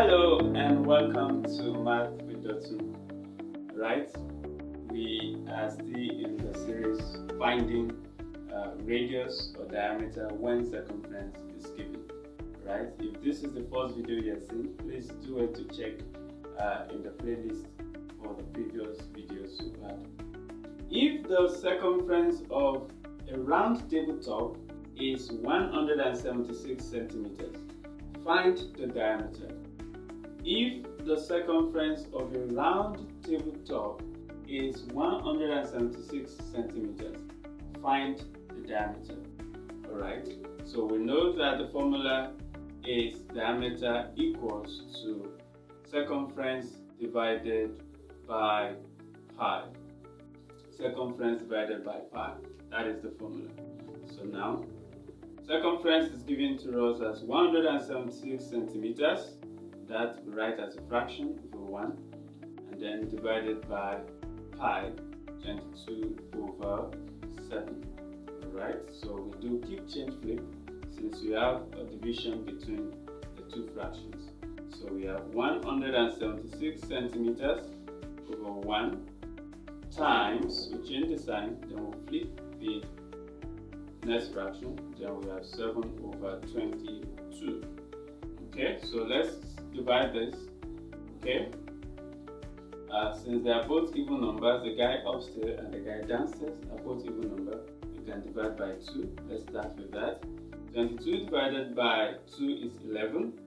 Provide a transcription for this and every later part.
Hello and welcome to Math with Dotun. Right, we are still in the series finding radius or diameter when circumference is given. Right, if this is the first video you are seeing, please do it to check in the playlist for the previous videos you've had. If the circumference of a round tabletop is 176 centimeters, find the diameter. If the circumference of a round tabletop is 176 centimeters, find the diameter. Alright, so we know that the formula is diameter equals to circumference divided by pi. Circumference divided by pi. That is the formula. So now, circumference is given to us as 176 centimeters. That we write as a fraction over 1, and then divided by pi, 22 over 7. Alright, so we do keep change flip since we have a division between the two fractions. So we have 176 centimeters over 1 times, we change the sign, then we'll flip the next fraction, then we have 7 over 22. Okay, so let's divide this. Okay, since they are both even numbers, the guy upstairs and the guy downstairs are both even numbers, you can divide by 2. Let's start with that. 22 divided by 2 is 11.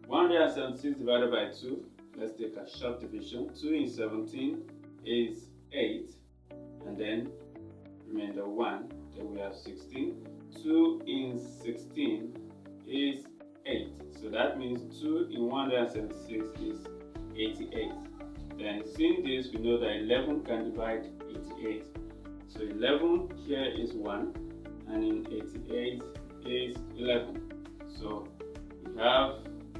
176 divided by 2, let's take a short division. 2 in 17 is 8, and then remainder 1, then we have 16. 2 in 16 is 8, so that means 2 in 176 is 88. Then seeing this, we know that 11 can divide 88. So 11 here is 1, and in 88 is 11. So we have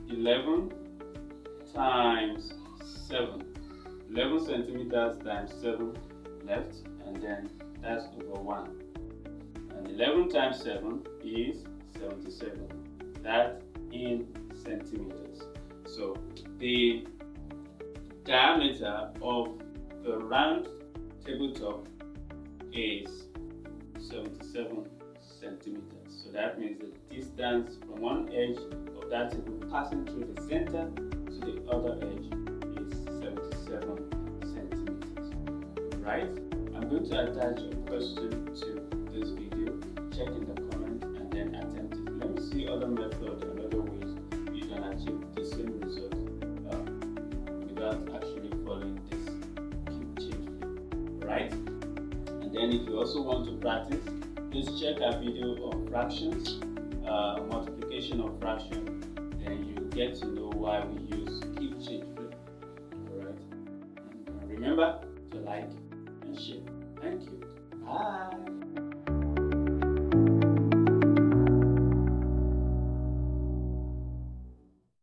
11 times 7. 11 centimeters times 7 left, and then that's over 1. And 11 times 7 is 77. That in centimeters. So the diameter of the round tabletop is 77 centimeters. So that means the distance from one edge of that table passing through the center to the other edge is 77 centimeters. Right? I'm going to attach a question to this video. Check in the comment and then attempt it. Let me see other methods and other ways you can achieve the same result without actually following this keep change flip. Right? And then if you also want to practice, please check our video on fractions, multiplication of fraction, then you get to know why we use keep change flip. Alright? And remember to like and share. Thank you. Bye.